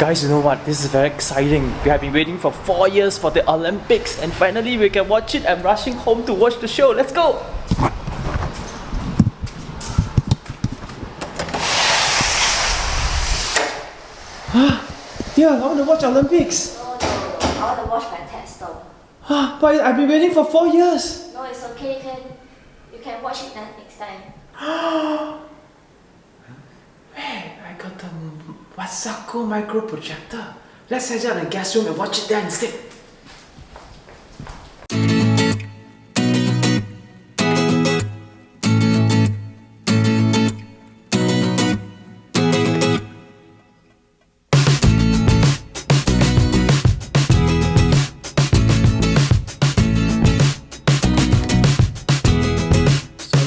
Guys, you know what? This is very exciting. We have been waiting for 4 years for the Olympics, and finally we can watch it. I'm rushing home to watch the show. Let's go! Yeah, I want to watch Olympics. No, I want to watch my test though. But I've been waiting for 4 years. No, it's okay. You can watch it next time. Hey, I got the Wzatco micro projector. Let's head out in the guest room and watch it there instead.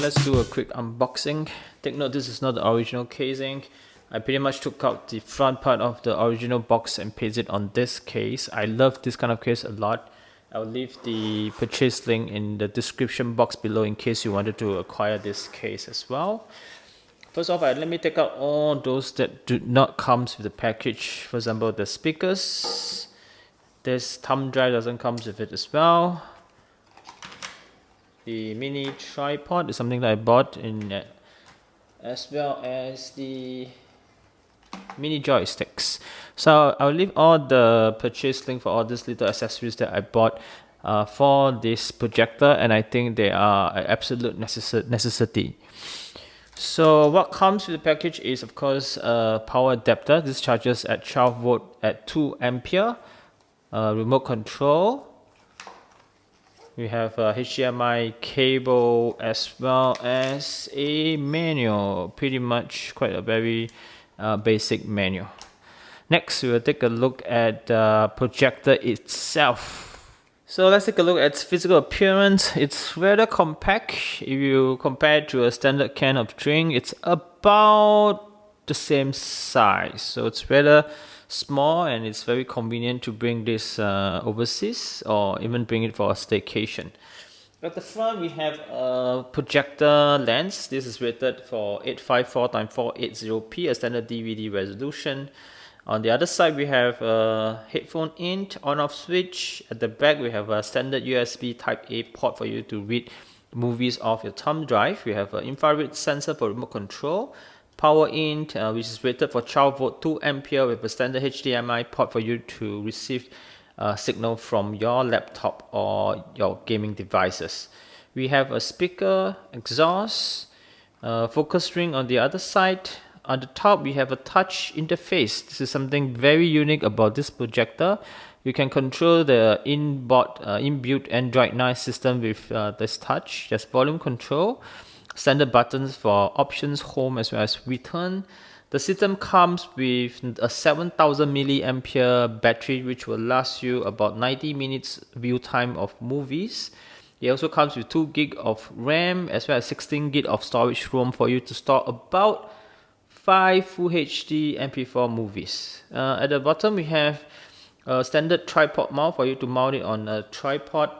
Let's do a quick unboxing. Take note, this is not the original casing. I pretty much took out the front part of the original box and pasted it on this case. I love this kind of case a lot. I'll leave the purchase link in the description box below in case you wanted to acquire this case as well. First off, let me take out all those that do not come with the package. For example, the speakers. This thumb drive doesn't come with it as well. The mini tripod is something that I bought in, as well as the mini joysticks. So I'll leave all the purchase link for all these little accessories that I bought for this projector, and I think they are an absolute necessity. So what comes with the package is, of course, a power adapter. This charges at 12 volt at 2 ampere. Remote control. We have a HDMI cable as well as a manual, pretty much quite a very basic manual. Next, we will take a look at the projector itself. So let's take a look at its physical appearance. It's rather compact. If you compare it to a standard can of drink, it's about the same size. So it's rather small, and it's very convenient to bring this overseas or even bring it for a staycation. At the front, we have a projector lens. This is rated for 854x480p, a standard DVD resolution. On the other side, we have a headphone in, on-off switch. At the back, we have a standard USB Type A port for you to read movies off your thumb drive. We have an infrared sensor for remote control. Power in, which is rated for 12 volt 2 ampere with a standard HDMI port for you to receive signal from your laptop or your gaming devices. We have a speaker, exhaust, focus ring on the other side. On the top, we have a touch interface. This is something very unique about this projector. You can control the inbuilt Android 9 system with this touch. There's volume control, standard buttons for options, home, as well as return. The system comes with a 7000 milliampere battery, which will last you about 90 minutes view time of movies. It also comes with 2 gig of RAM as well as 16 gig of storage room for you to store about 5 Full HD MP4 movies. At the bottom, we have a standard tripod mount for you to mount it on a tripod.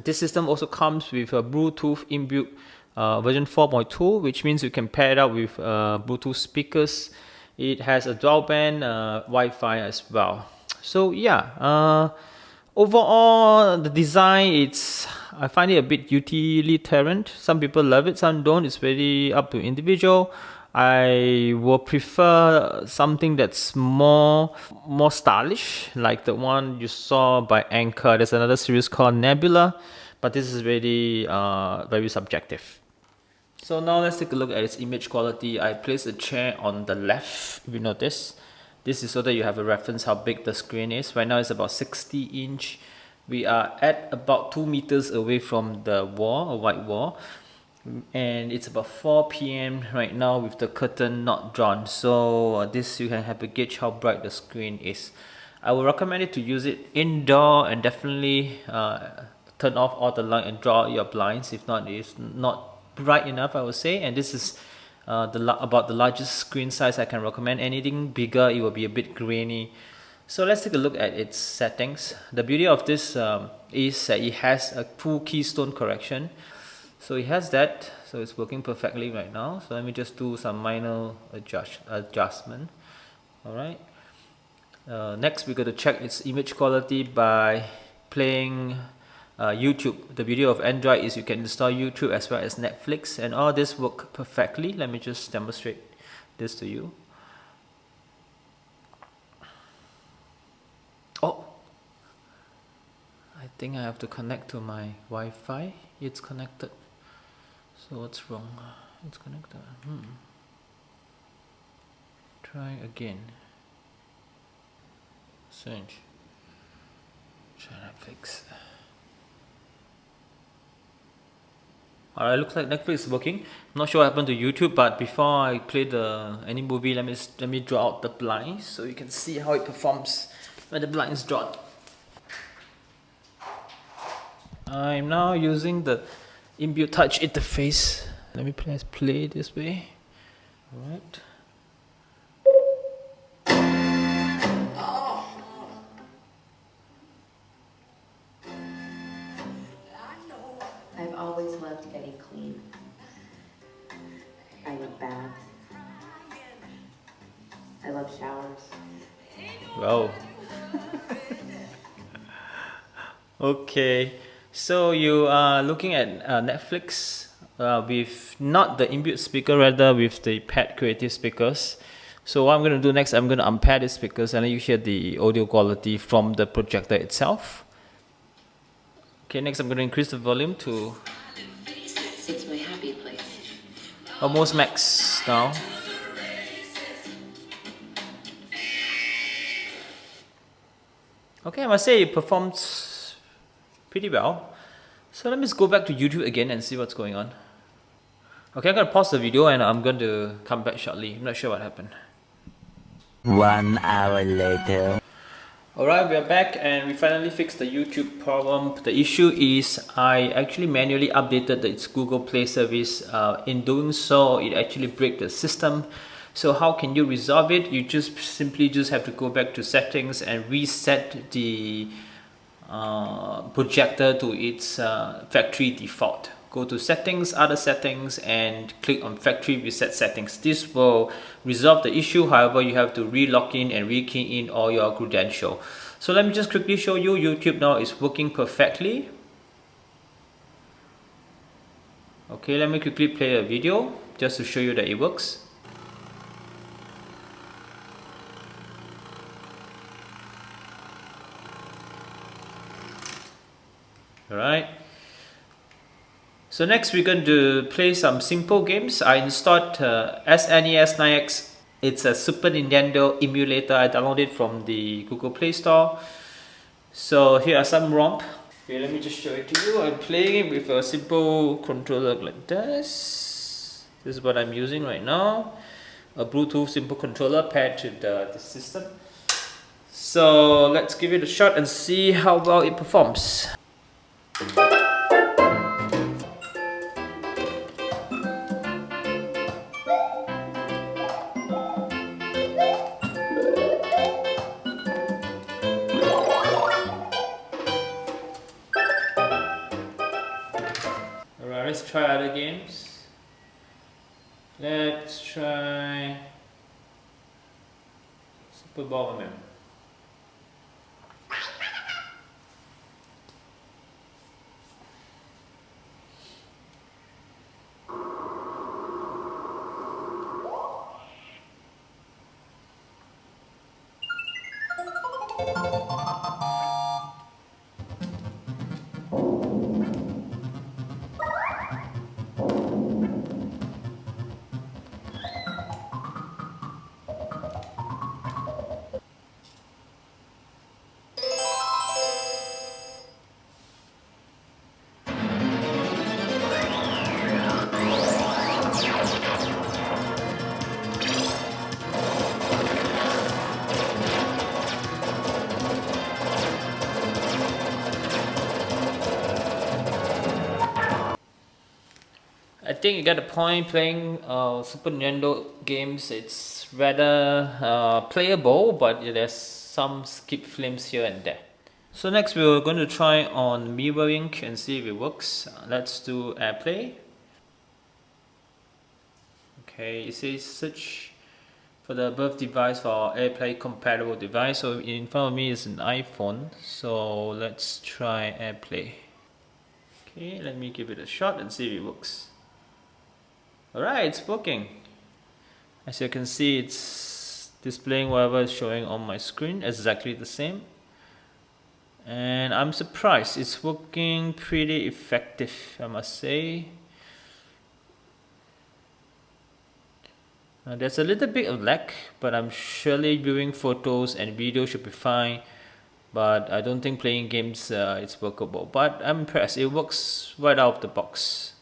This system also comes with a Bluetooth inbuilt version 4.2, which means you can pair it up with Bluetooth speakers. It has a dual band Wi-Fi as well. So yeah, overall the design, I find it a bit utilitarian. Some people love it, some don't. It's very up to individual. I will prefer something that's more stylish, like the one you saw by Anchor. There's another series called Nebula, but this is really very subjective. So now let's take a look at its image quality. I placed a chair on the left, if you notice. This is so that you have a reference how big the screen is. Right now it's about 60 inch. We are at about 2 meters away from the wall, a white wall. And it's about 4 p.m. right now with the curtain not drawn. So this, you can have a gauge how bright the screen is. I would recommend it to use it indoor, and definitely turn off all the light and draw your blinds. If not, it's not bright enough, I would say. And this is about the largest screen size I can recommend. Anything bigger, it will be a bit grainy. So let's take a look at its settings. The beauty of this is that it has a full keystone correction. So it has that, so it's working perfectly right now. So let me just do some minor adjustment. Alright. Next, we're going to check its image quality by playing YouTube. The beauty of Android is you can install YouTube as well as Netflix, and all this work perfectly. Let me just demonstrate this to you. Oh, I think I have to connect to my Wi-Fi. It's connected. So what's wrong? It's connected. Try again. Search. Try Netflix. Alright, looks like Netflix is working. I'm not sure what happened to YouTube, but before I play any movie, let me draw out the blinds so you can see how it performs when the blinds drawn. I'm now using the inbuilt touch interface. Let me play this way. Alright. I've always loved getting clean. I love baths. I love showers. Wow. Okay, so you are looking at Netflix with not the inbuilt speaker, rather with the pad creative speakers. So what I'm going to do next, I'm going to unpair the speakers and let you hear the audio quality from the projector itself. Okay, next I'm going to increase the volume to It's my happy place. almost max now. Okay, I must say it performs pretty well. So let me just go back to YouTube again and see what's going on. Okay, I'm going to pause the video and I'm going to come back shortly. I'm not sure what happened. 1 hour later. Alright, we are back and we finally fixed the YouTube problem. The issue is I actually manually updated its Google Play service. In doing so, it actually broke the system. So how can you resolve it? You simply have to go back to settings and reset the projector to its factory default. Go to settings, other settings, and click on factory reset settings. This will resolve the issue. However, you have to re-log in and re-key in all your credentials. So let me just quickly show you. YouTube now is working perfectly. Okay, let me quickly play a video just to show you that it works. Alright. So next we're going to play some simple games. I installed SNES 9X. It's a Super Nintendo emulator. I downloaded it from the Google Play Store. So here are some ROM. Okay, let me just show it to you. I'm playing it with a simple controller like this. This is what I'm using right now. A Bluetooth simple controller paired to the system. So let's give it a shot and see how well it performs. Alright, let's try other games. Let's try Super Bomberman. I think you get the point. Playing Super Nintendo games, it's rather playable, but there's some skip frames here and there. So next we're going to try on mirroring and see if it works. Let's do AirPlay. Okay, it says search for the above device for our AirPlay compatible device. So in front of me is an iPhone. So let's try AirPlay. Okay, let me give it a shot and see if it works. Alright, it's working. As you can see, it's displaying whatever is showing on my screen, exactly the same. And I'm surprised, it's working pretty effective, I must say. There's a little bit of lag, but I'm surely viewing photos and video should be fine. But I don't think playing games it's workable. But I'm impressed, it works right out of the box.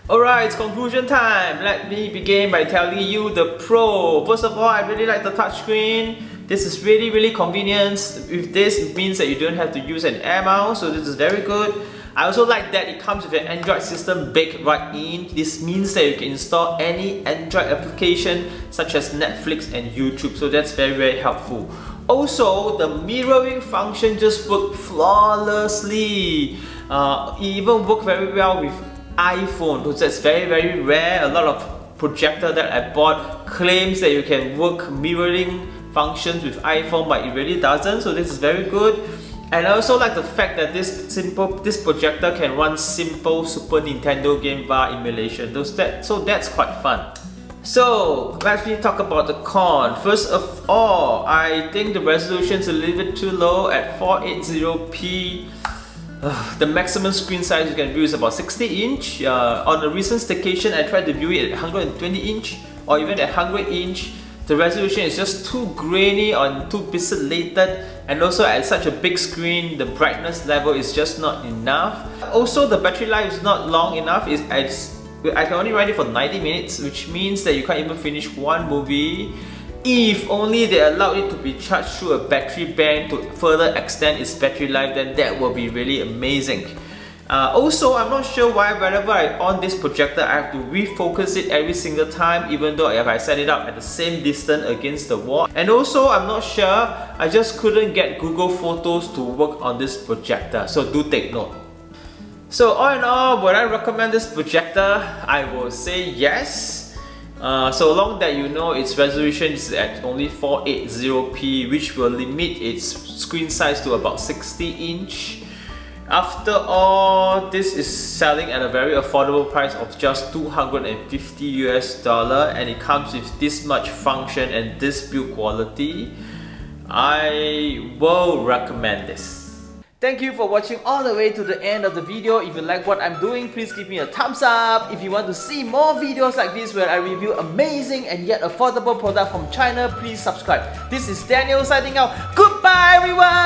Alright, it's conclusion time. Let me begin by telling you the pro. First of all, I really like the touchscreen. This is really convenient. With this, it means that you don't have to use an air mouse, so this is very good. I also like that it comes with an Android system baked right in. This means that you can install any Android application such as Netflix and YouTube, so that's very helpful. Also, the mirroring function just worked flawlessly. It even worked very well with iPhone, so that's very rare. A lot of projector that I bought claims that you can work mirroring functions with iPhone, but it really doesn't, so this is very good. And I also like the fact that this projector can run simple Super Nintendo game via emulation, so that's quite fun. So let me talk about the con. First of all, I think the resolution is a little bit too low at 480p. The maximum screen size you can view is about 60 inch. On a recent staycation, I tried to view it at 120 inch or even at 100 inch. The resolution is just too grainy or too pixelated, and also at such a big screen, the brightness level is just not enough. Also, the battery life is not long enough. I can only run it for 90 minutes, which means that you can't even finish one movie. If only they allowed it to be charged through a battery bank to further extend its battery life, then that would be really amazing. Also, I'm not sure why whenever I on this projector, I have to refocus it every single time, even though if I set it up at the same distance against the wall. And also, I'm not sure, I just couldn't get Google Photos to work on this projector, so do take note. So all in all, would I recommend this projector? I will say yes. So long that you know its resolution is at only 480p, which will limit its screen size to about 60 inch. After all, this is selling at a very affordable price of just $250 US, and it comes with this much function and this build quality. I will recommend this. Thank you for watching all the way to the end of the video. If you like what I'm doing, please give me a thumbs up. If you want to see more videos like this where I review amazing and yet affordable products from China, please subscribe. This is Daniel signing out. Goodbye everyone!